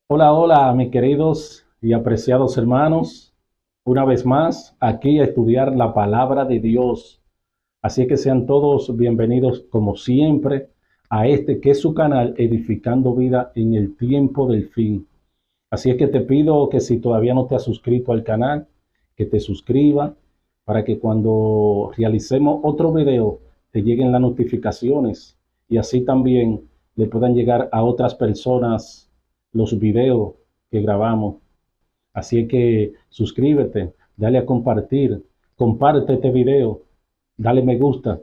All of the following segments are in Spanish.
Hola, hola, mis queridos y apreciados hermanos. Una vez más, aquí a estudiar la palabra de Dios. Así que sean todos bienvenidos, como siempre, a este que es su canal, Edificando Vida en el Tiempo del Fin. Así es que te pido que si todavía no te has suscrito al canal, que te suscribas para que cuando realicemos otro video te lleguen las notificaciones y así también le puedan llegar a otras personas los videos que grabamos. Así es que suscríbete, dale a compartir, comparte este video, dale me gusta.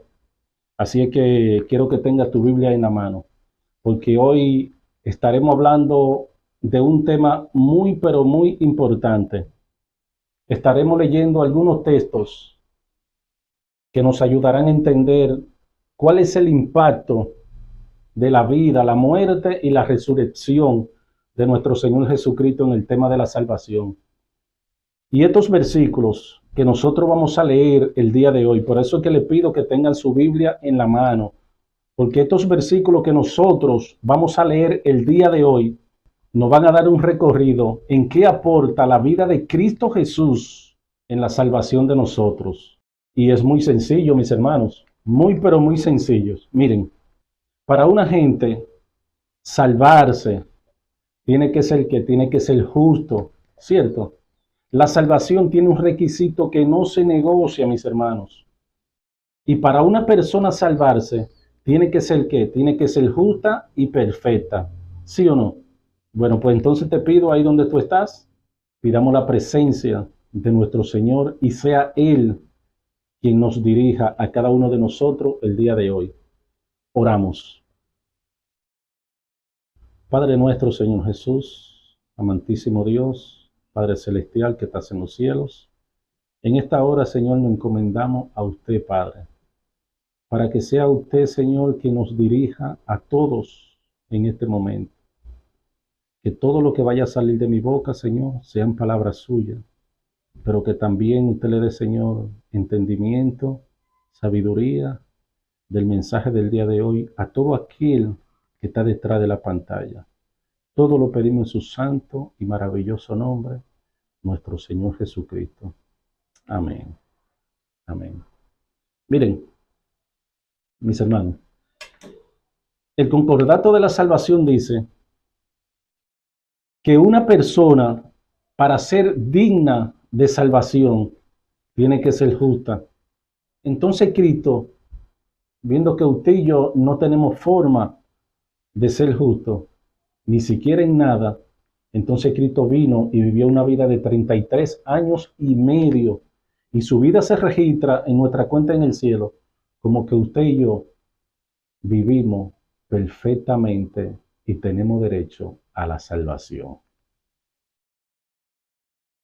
Así es que quiero que tengas tu Biblia en la mano, porque hoy estaremos hablando de un tema muy, pero muy importante. Estaremos leyendo algunos textos que nos ayudarán a entender cuál es el impacto de la vida, la muerte y la resurrección de nuestro Señor Jesucristo en el tema de la salvación. Y estos versículos que nosotros vamos a leer el día de hoy, por eso es que le pido que tengan su Biblia en la mano, porque estos versículos que nosotros vamos a leer el día de hoy nos van a dar un recorrido en qué aporta la vida de Cristo Jesús en la salvación de nosotros. Y es muy sencillo, mis hermanos, muy pero muy sencillos. Miren, para una gente salvarse tiene que ser justo, ¿cierto? La salvación tiene un requisito que no se negocia, mis hermanos. Y para una persona salvarse, tiene que ser ¿qué? Tiene que ser justa y perfecta. ¿Sí o no? Bueno, pues entonces te pido ahí donde tú estás, pidamos la presencia de nuestro Señor y sea Él quien nos dirija a cada uno de nosotros el día de hoy. Oramos. Padre nuestro, Señor Jesús, amantísimo Dios, Padre celestial que estás en los cielos, en esta hora, Señor, nos encomendamos a usted, Padre, para que sea usted, Señor, quien nos dirija a todos en este momento. Que todo lo que vaya a salir de mi boca, Señor, sean palabras suyas, pero que también usted le dé, Señor, entendimiento, sabiduría del mensaje del día de hoy a todo aquel que está detrás de la pantalla. Todo lo pedimos en su santo y maravilloso nombre, nuestro Señor Jesucristo. Amén. Amén. Miren, mis hermanos, el concordato de la salvación dice que una persona, para ser digna de salvación, tiene que ser justa. Entonces Cristo, viendo que usted y yo no tenemos forma de ser justos, ni siquiera en nada, entonces Cristo vino y vivió una vida de 33 años y medio, y su vida se registra en nuestra cuenta en el cielo, como que usted y yo vivimos perfectamente y tenemos derecho a la salvación.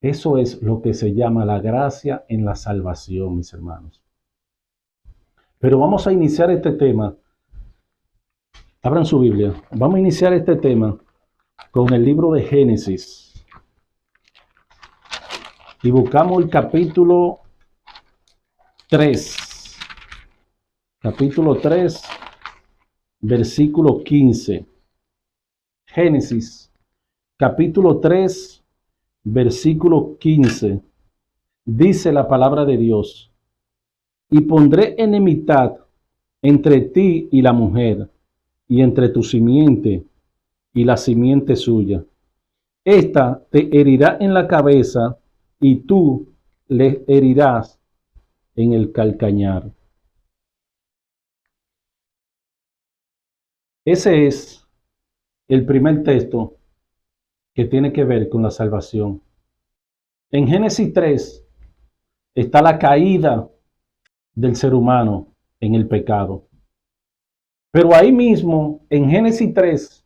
Eso es lo que se llama la gracia en la salvación, mis hermanos. Pero vamos a iniciar este tema. Abran su Biblia. Vamos a iniciar este tema con el libro de Génesis. Y buscamos el capítulo 3. Capítulo 3, versículo 15. Génesis, capítulo 3, versículo 15. Dice la palabra de Dios: y pondré enemistad entre ti y la mujer, y entre tu simiente y la simiente suya. Esta te herirá en la cabeza, y tú le herirás en el calcañar. Ese es el primer texto que tiene que ver con la salvación. En Génesis 3 está la caída del ser humano en el pecado. Pero ahí mismo, en Génesis 3,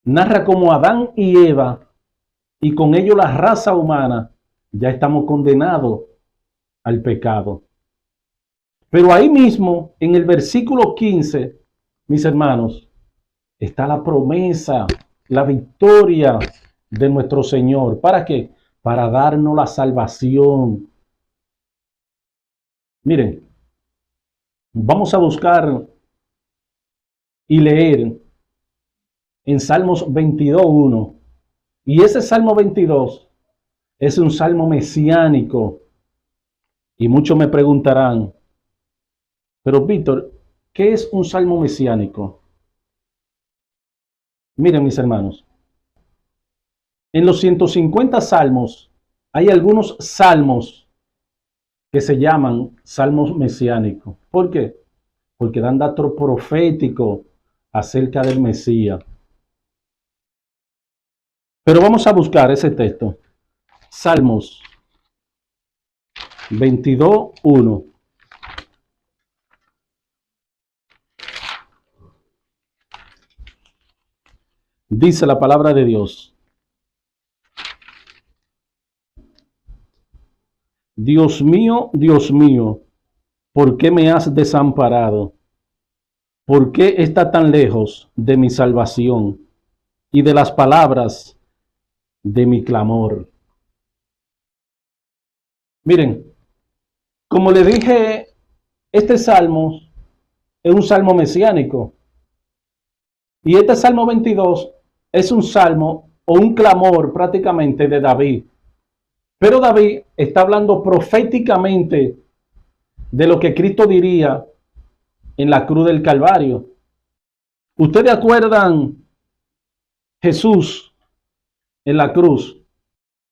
narra cómo Adán y Eva, y con ello la raza humana, ya estamos condenados al pecado. Pero ahí mismo, en el versículo 15, mis hermanos, está la promesa, la victoria de nuestro Señor. ¿Para qué? Para darnos la salvación. Miren, vamos a buscar y leer en Salmos 22:1. Y ese Salmo 22 es un salmo mesiánico. Y muchos me preguntarán, pero Víctor, ¿qué es un salmo mesiánico? Miren, mis hermanos, en los 150 salmos hay algunos salmos que se llaman salmos mesiánicos. ¿Por qué? Porque dan datos proféticos acerca del Mesías. Pero vamos a buscar ese texto. Salmos 22:1. Dice la palabra de Dios: Dios mío, ¿por qué me has desamparado? ¿Por qué está tan lejos de mi salvación y de las palabras de mi clamor? Miren, como le dije, este salmo es un salmo mesiánico. Y este Salmo 22 es un salmo o un clamor prácticamente de David. Pero David está hablando proféticamente de lo que Cristo diría en la cruz del Calvario. ¿Ustedes acuerdan Jesús en la cruz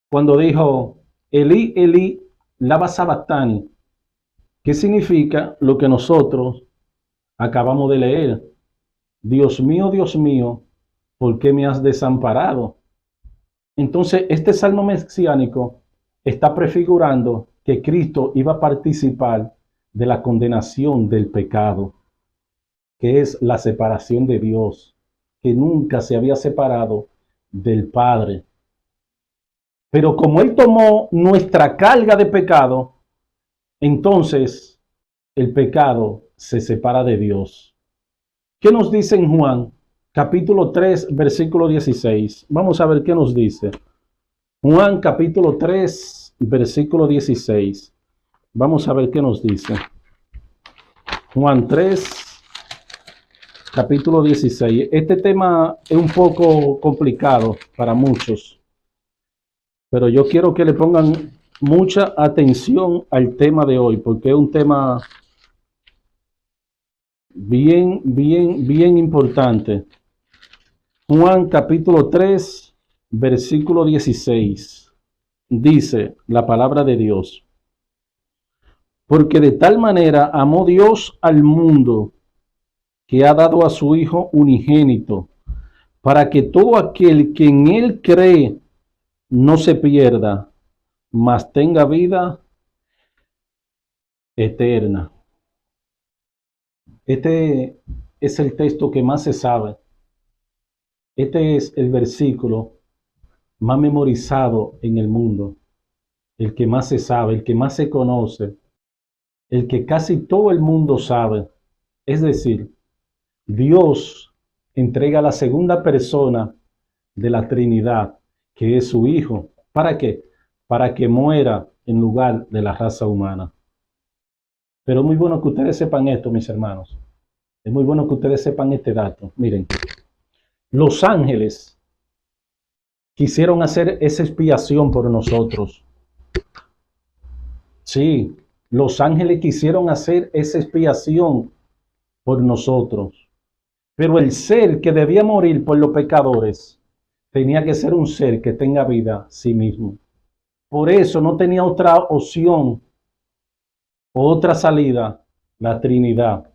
cuando dijo, Elí, Elí, lama sabactani? ¿Qué significa lo que nosotros acabamos de leer? Dios mío, ¿por qué me has desamparado? Entonces, este salmo mesiánico está prefigurando que Cristo iba a participar de la condenación del pecado, que es la separación de Dios, que nunca se había separado del Padre. Pero como Él tomó nuestra carga de pecado, entonces el pecado se separa de Dios. ¿Qué nos dice en Juan, capítulo 3, versículo 16? Vamos a ver qué nos dice. Juan, capítulo 3, versículo 16. Vamos a ver qué nos dice. Juan 3, capítulo 16. Este tema es un poco complicado para muchos, pero yo quiero que le pongan mucha atención al tema de hoy, porque es un tema bien importante. Juan capítulo 3, versículo 16. Dice la palabra de Dios: porque de tal manera amó Dios al mundo, que ha dado a su Hijo unigénito, para que todo aquel que en Él cree no se pierda, mas tenga vida eterna. Este es el texto que más se sabe. Este es el versículo más memorizado en el mundo, el que más se sabe, el que más se conoce, el que casi todo el mundo sabe. Es decir, Dios entrega la segunda persona de la Trinidad, que es su Hijo. ¿Para qué? Para que muera en lugar de la raza humana. Pero es muy bueno que ustedes sepan esto, mis hermanos. Es muy bueno que ustedes sepan este dato. Miren, los ángeles quisieron hacer esa expiación por nosotros. Sí, los ángeles quisieron hacer esa expiación por nosotros. Pero el ser que debía morir por los pecadores tenía que ser un ser que tenga vida sí mismo. Por eso no tenía otra opción, otra salida, la Trinidad.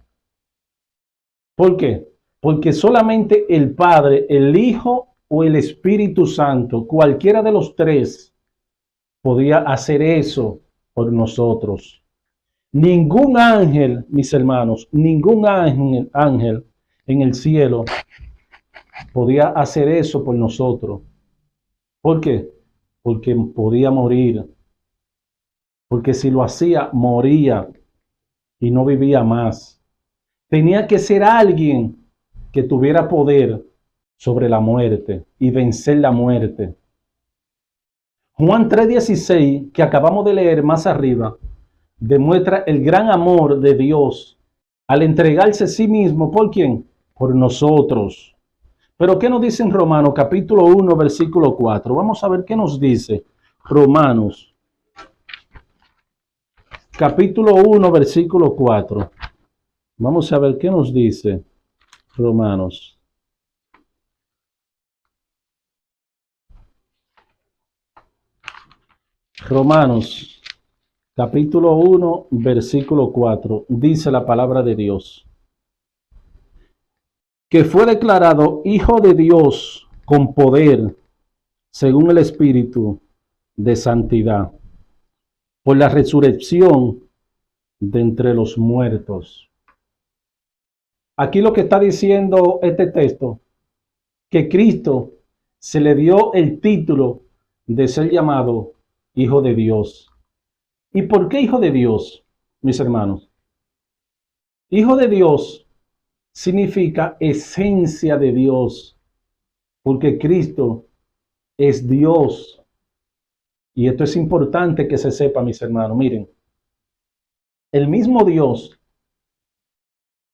¿Por qué? Porque solamente el Padre, el Hijo o el Espíritu Santo, cualquiera de los tres, podía hacer eso por nosotros. Ningún ángel, mis hermanos, ningún ángel en el cielo podía hacer eso por nosotros. ¿Por qué? Porque podía morir. Porque si lo hacía, moría y no vivía más. Tenía que ser alguien que tuviera poder sobre la muerte y vencer la muerte. Juan 3:16, que acabamos de leer más arriba, demuestra el gran amor de Dios al entregarse a sí mismo. ¿Por quién? Por nosotros. Pero ¿qué nos dice en Romanos capítulo 1, versículo 4? Vamos a ver qué nos dice Romanos capítulo 1, versículo 4. Vamos a ver qué nos dice Romanos. Romanos capítulo 1, versículo 4. Dice la palabra de Dios: que fue declarado Hijo de Dios con poder, según el Espíritu de santidad, por la resurrección de entre los muertos. Aquí lo que está diciendo este texto, que Cristo se le dio el título de ser llamado Hijo de Dios. ¿Y por qué Hijo de Dios, mis hermanos? Hijo de Dios significa esencia de Dios, porque Cristo es Dios. Y esto es importante que se sepa, mis hermanos. Miren, el mismo Dios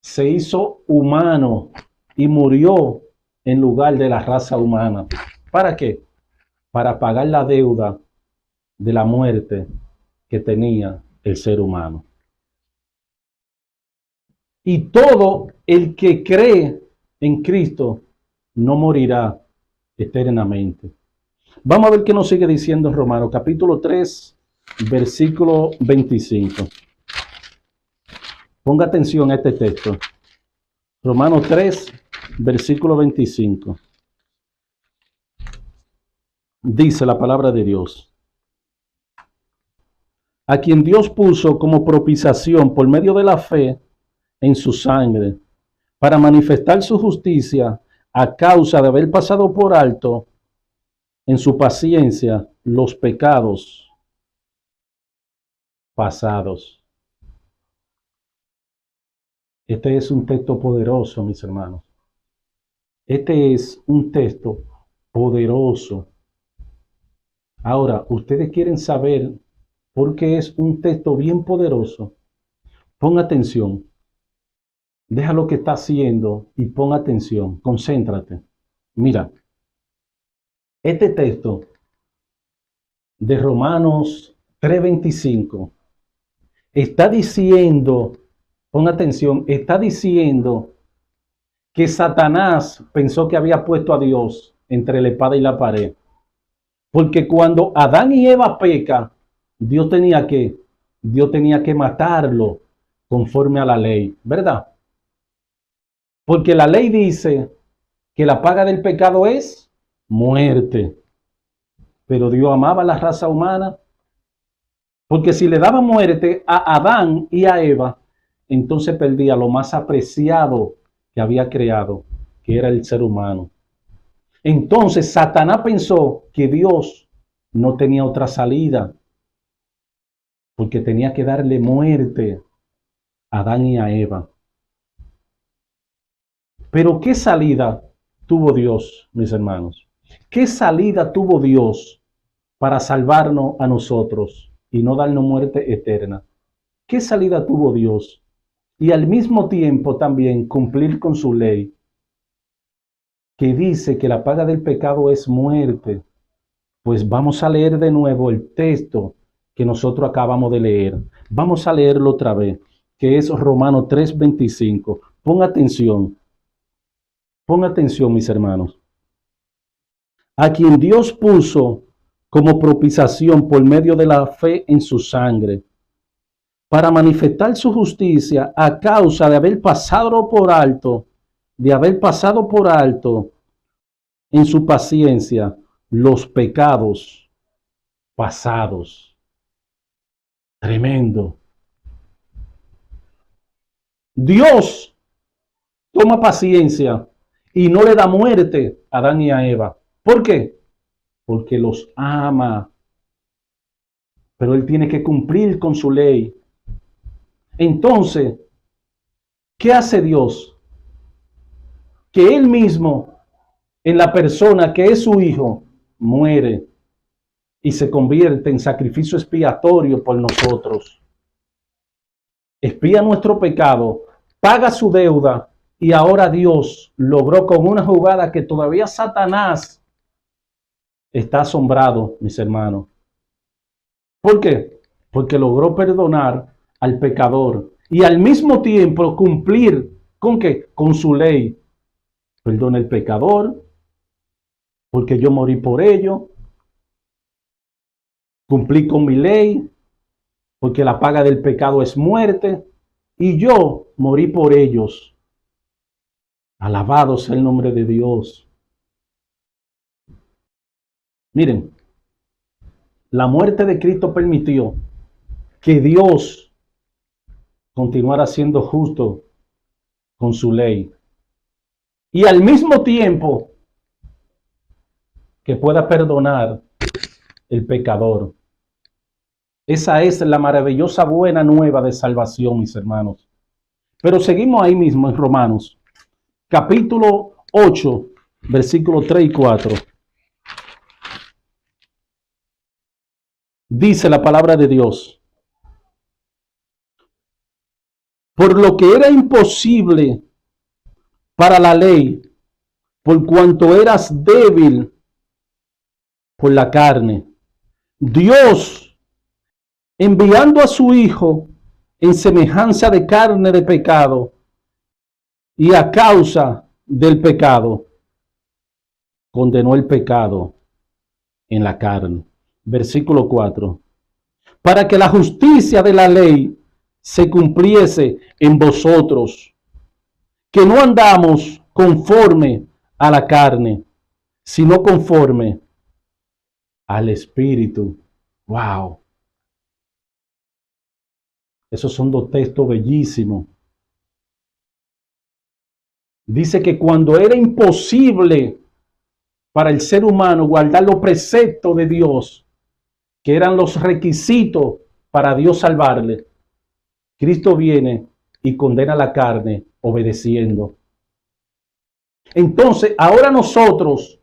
se hizo humano y murió en lugar de la raza humana. ¿Para qué? Para pagar la deuda de la muerte que tenía el ser humano. Y todo el que cree en Cristo no morirá eternamente. Vamos a ver qué nos sigue diciendo Romanos, capítulo 3, versículo 25. Ponga atención a este texto. Romanos 3, versículo 25. Dice la palabra de Dios: a quien Dios puso como propiciación por medio de la fe en su sangre, para manifestar su justicia a causa de haber pasado por alto en su paciencia los pecados pasados. Este es un texto poderoso, mis hermanos. Este es un texto poderoso. Ahora, ustedes quieren saber por qué es un texto bien poderoso. Pon atención. Deja lo que está haciendo y pon atención. Concéntrate. Mira, este texto de Romanos 3:25 está diciendo, pon atención, está diciendo que Satanás pensó que había puesto a Dios entre la espada y la pared. Porque cuando Adán y Eva pecan, Dios tenía que matarlo conforme a la ley, ¿verdad? Porque la ley dice que la paga del pecado es muerte. Pero Dios amaba a la raza humana, porque si le daba muerte a Adán y a Eva, entonces perdía lo más apreciado que había creado, que era el ser humano. Entonces Satanás pensó que Dios no tenía otra salida, porque tenía que darle muerte a Adán y a Eva. Pero ¿qué salida tuvo Dios, mis hermanos? ¿Qué salida tuvo Dios para salvarnos a nosotros y no darnos muerte eterna? ¿Qué salida tuvo Dios? Y al mismo tiempo también cumplir con su ley, que dice que la paga del pecado es muerte. Pues vamos a leer de nuevo el texto que nosotros acabamos de leer. Vamos a leerlo otra vez, que es Romanos 3:25. Pon atención, mis hermanos. A quien Dios puso como propiciación por medio de la fe en su sangre, para manifestar su justicia a causa de haber pasado por alto en su paciencia los pecados pasados. Tremendo. Dios toma paciencia y no le da muerte a Adán y a Eva. ¿Por qué? Porque los ama. Pero Él tiene que cumplir con su ley. Entonces, ¿qué hace Dios? Que Él mismo, en la persona que es su Hijo, muere y se convierte en sacrificio expiatorio por nosotros. Expía nuestro pecado, paga su deuda Y ahora Dios logró con una jugada que todavía Satanás está asombrado, mis hermanos. ¿Por qué? Porque logró perdonar al pecador y al mismo tiempo cumplir ¿con qué? Con su ley. Perdona el pecador, porque yo morí por ello. Cumplí con mi ley, porque la paga del pecado es muerte. Y yo morí por ellos. Alabado sea el nombre de Dios. Miren, la muerte de Cristo permitió que Dios continuara siendo justo con su ley. Y al mismo tiempo que pueda perdonar el pecador. Esa es la maravillosa buena nueva de salvación, mis hermanos. Pero seguimos ahí mismo en Romanos, capítulo 8, versículos 3 y 4. Dice la palabra de Dios: por lo que era imposible para la ley, por cuanto eras débil por la carne, Dios, enviando a su Hijo en semejanza de carne de pecado, y a causa del pecado, condenó el pecado en la carne. Versículo 4. Para que la justicia de la ley se cumpliese en vosotros, que no andamos conforme a la carne, sino conforme al Espíritu. Wow. Esos son dos textos bellísimos. Dice que cuando era imposible para el ser humano guardar los preceptos de Dios, que eran los requisitos para Dios salvarle, Cristo viene y condena la carne obedeciendo. Entonces, ahora nosotros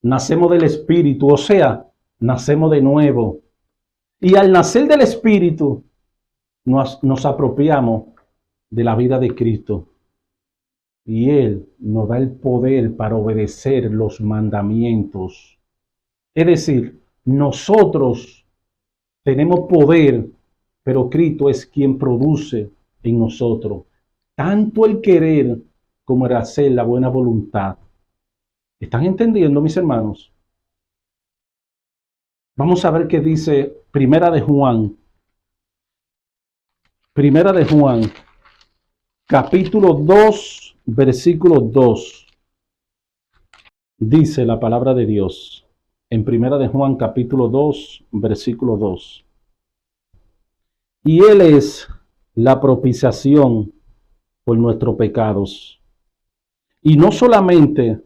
nacemos del Espíritu, o sea, nacemos de nuevo. Y al nacer del Espíritu, nos apropiamos de la vida de Cristo. Y Él nos da el poder para obedecer los mandamientos. Es decir, nosotros tenemos poder, pero Cristo es quien produce en nosotros tanto el querer como el hacer la buena voluntad. ¿Están entendiendo, mis hermanos? Vamos a ver qué dice Primera de Juan. Primera de Juan, capítulo 2, versículo 2. Dice la palabra de Dios en Primera de Juan, capítulo 2, versículo 2. Y Él es la propiciación por nuestros pecados, y no solamente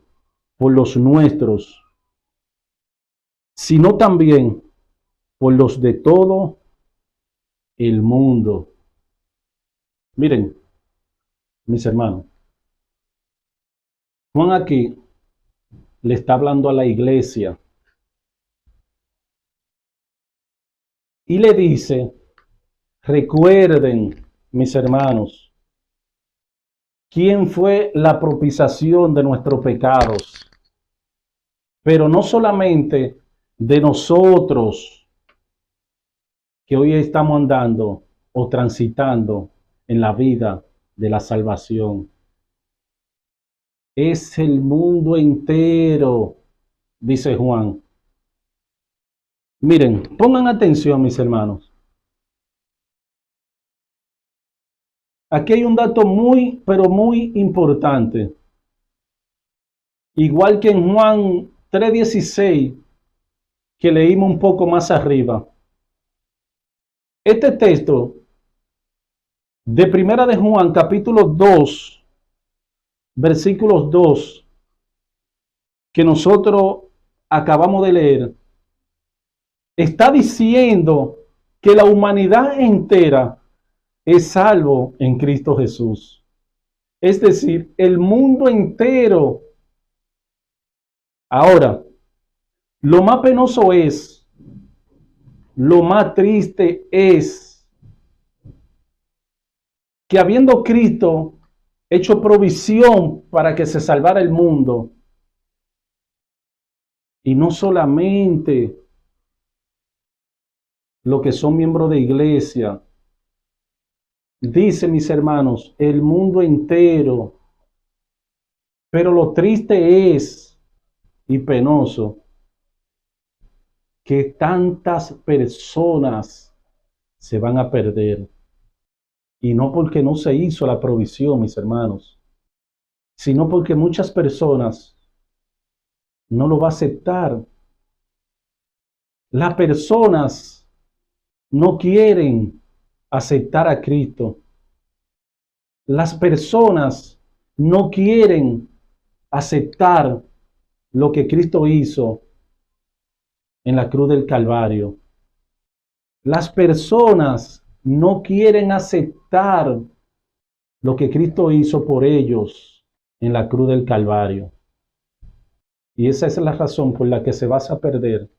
por los nuestros, sino también por los de todo el mundo. Miren, mis hermanos, Juan aquí le está hablando a la iglesia y le dice: recuerden, mis hermanos, quién fue la propiciación de nuestros pecados, pero no solamente de nosotros que hoy estamos andando o transitando en la vida de la salvación. Es el mundo entero, dice Juan. Miren, pongan atención, mis hermanos. Aquí hay un dato muy, pero muy importante. Igual que en Juan 3:16, que leímos un poco más arriba. Este texto de Primera de Juan, capítulo 2, versículos 2, que nosotros acabamos de leer, está diciendo que la humanidad entera es salvo en Cristo Jesús. Es decir, el mundo entero. Ahora, lo más penoso es, lo más triste es que habiendo Cristo hecho provisión para que se salvara el mundo. Y no solamente los que son miembros de iglesia, dice mis hermanos, el mundo entero. Pero lo triste es y penoso que tantas personas se van a perder. Y no porque no se hizo la provisión, mis hermanos, sino porque muchas personas no lo van a aceptar. Las personas no quieren aceptar a Cristo. Las personas no quieren aceptar lo que Cristo hizo en la cruz del Calvario. Las personas no quieren aceptar lo que Cristo hizo por ellos en la cruz del Calvario. Y esa es la razón por la que se va a perder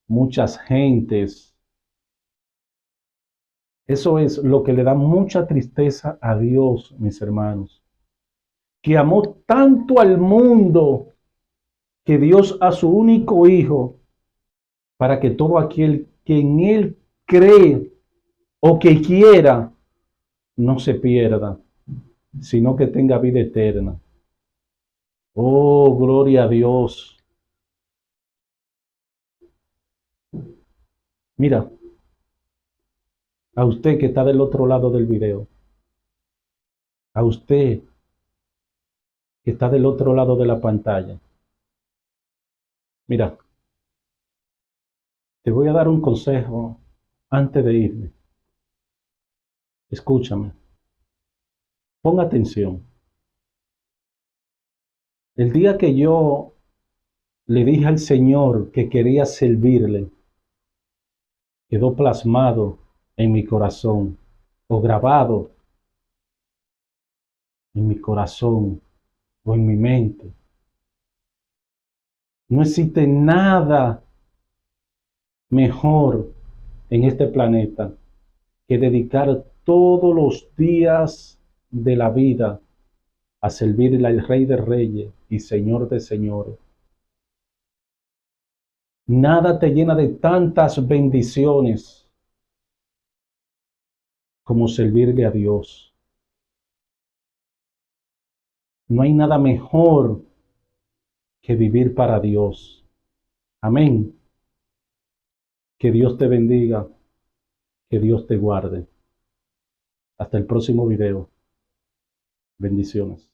muchas gentes. Eso es lo que le da mucha tristeza a Dios, mis hermanos, que amó tanto al mundo que Dios a su único Hijo, para que todo aquel que en Él cree o que quiera, no se pierda, sino que tenga vida eterna. Oh, gloria a Dios. Mira, a usted que está del otro lado del video, a usted que está del otro lado de la pantalla, mira, te voy a dar un consejo antes de irme. Escúchame, pon atención. El día que yo le dije al Señor que quería servirle, quedó plasmado en mi corazón o grabado en mi corazón o en mi mente. No existe nada mejor en este planeta que dedicar todos los días de la vida a servirle al Rey de Reyes y Señor de Señores. Nada te llena de tantas bendiciones como servirle a Dios. No hay nada mejor que vivir para Dios. Amén. Que Dios te bendiga, que Dios te guarde. Hasta el próximo video. Bendiciones.